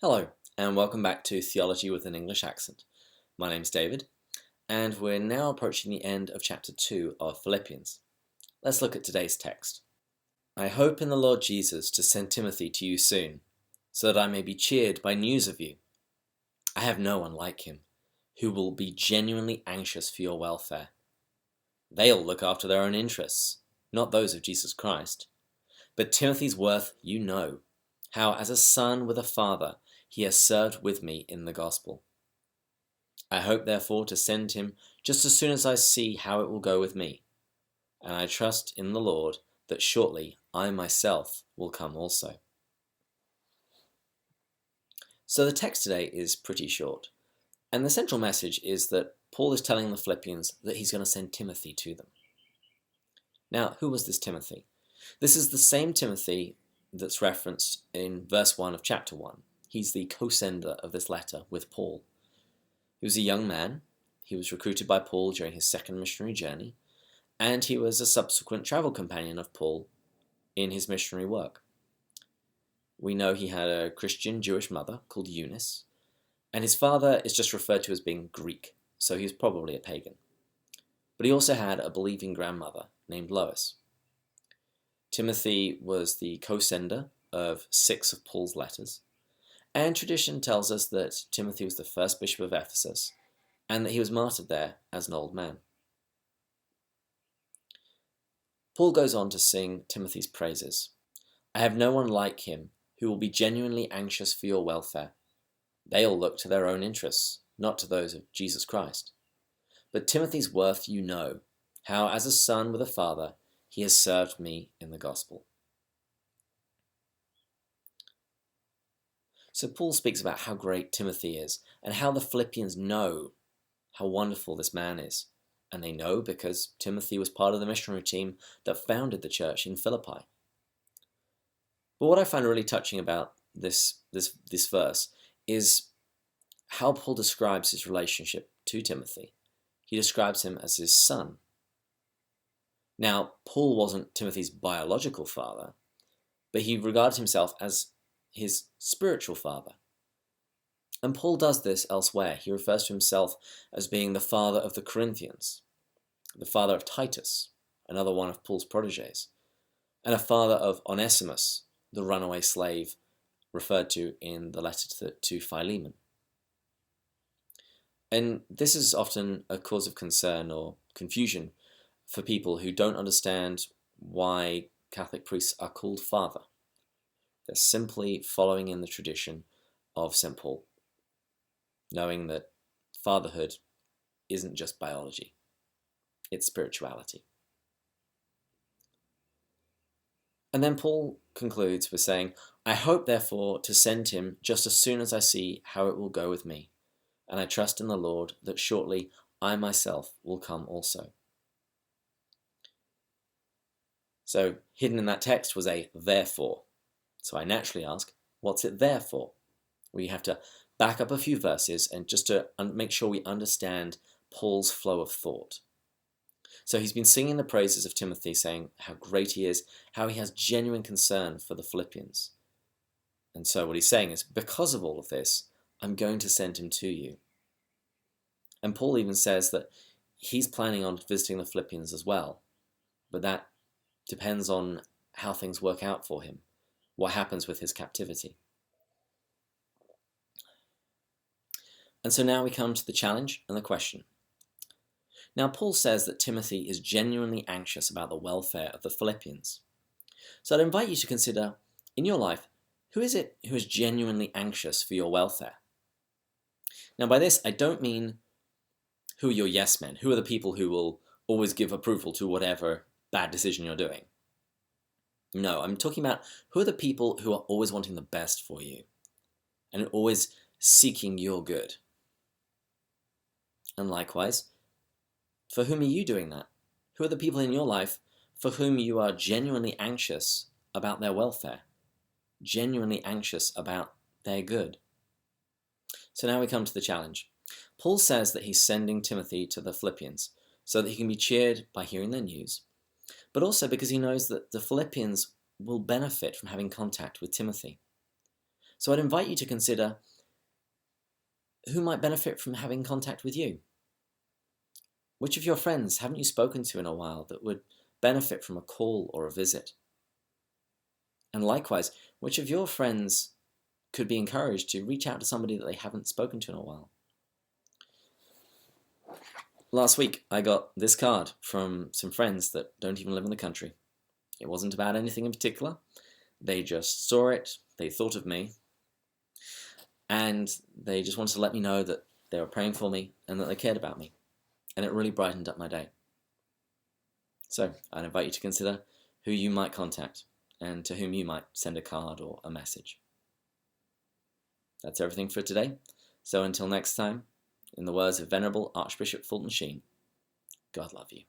Hello, and welcome back to Theology with an English Accent. My name's David, and we're now approaching the end of chapter 2 of Philippians. Let's look at today's text. I hope in the Lord Jesus to send Timothy to you soon, so that I may be cheered by news of you. I have no one like him, who will be genuinely anxious for your welfare. They'll look after their own interests, not those of Jesus Christ. But Timothy's worth you know, how as a son with a father he has served with me in the gospel. I hope therefore to send him just as soon as I see how it will go with me, and I trust in the Lord that shortly I myself will come also. So the text today is pretty short, and the central message is that Paul is telling the Philippians that he's going to send Timothy to them. Now, who was this Timothy? This is the same Timothy that's referenced in verse 1 of chapter 1. He's the co-sender of this letter with Paul. He was a young man. He was recruited by Paul during his second missionary journey, and he was a subsequent travel companion of Paul in his missionary work. We know he had a Christian Jewish mother called Eunice, and his father is just referred to as being Greek, so he was probably a pagan. But he also had a believing grandmother named Lois. Timothy was the co-sender of 6 of Paul's letters, and tradition tells us that Timothy was the first bishop of Ephesus, and that he was martyred there as an old man. Paul goes on to sing Timothy's praises. I have no one like him who will be genuinely anxious for your welfare. They'll look to their own interests, not to those of Jesus Christ. But Timothy's worth you know, how as a son with a father he has served me in the gospel. So Paul speaks about how great Timothy is and how the Philippians know how wonderful this man is. And they know because Timothy was part of the missionary team that founded the church in Philippi. But what I find really touching about this verse is how Paul describes his relationship to Timothy. He describes him as his son. Now, Paul wasn't Timothy's biological father, but he regarded himself as his spiritual father. And Paul does this elsewhere. He refers to himself as being the father of the Corinthians, the father of Titus, another one of Paul's protégés, and a father of Onesimus, the runaway slave referred to in the letter to Philemon. And this is often a cause of concern or confusion for people who don't understand why Catholic priests are called father. They're simply following in the tradition of St. Paul, knowing that fatherhood isn't just biology, it's spirituality. And then Paul concludes with saying, I hope therefore to send him just as soon as I see how it will go with me, and I trust in the Lord that shortly I myself will come also. So hidden in that text was a therefore. So I naturally ask, what's it there for? We have to back up a few verses and just to make sure we understand Paul's flow of thought. So he's been singing the praises of Timothy, saying how great he is, how he has genuine concern for the Philippians. And so what he's saying is, because of all of this, I'm going to send him to you. And Paul even says that he's planning on visiting the Philippians as well, but that depends on how things work out for him, what happens with his captivity. And so now we come to the challenge and the question. Now Paul says that Timothy is genuinely anxious about the welfare of the Philippians. So I'd invite you to consider, in your life, who is it who is genuinely anxious for your welfare? Now by this, I don't mean who are your yes men, who are the people who will always give approval to whatever bad decision you're doing. No, I'm talking about who are the people who are always wanting the best for you and always seeking your good. And likewise, for whom are you doing that? Who are the people in your life for whom you are genuinely anxious about their welfare, genuinely anxious about their good? So now we come to the challenge. Paul says that he's sending Timothy to the Philippians so that he can be cheered by hearing their news, but also because he knows that the Philippians will benefit from having contact with Timothy. So I'd invite you to consider who might benefit from having contact with you. Which of your friends haven't you spoken to in a while that would benefit from a call or a visit? And likewise, which of your friends could be encouraged to reach out to somebody that they haven't spoken to in a while? Last week, I got this card from some friends that don't even live in the country. It wasn't about anything in particular. They just saw it, they thought of me, and they just wanted to let me know that they were praying for me and that they cared about me. And it really brightened up my day. So I'd invite you to consider who you might contact and to whom you might send a card or a message. That's everything for today. So until next time, in the words of Venerable Archbishop Fulton Sheen, God love you.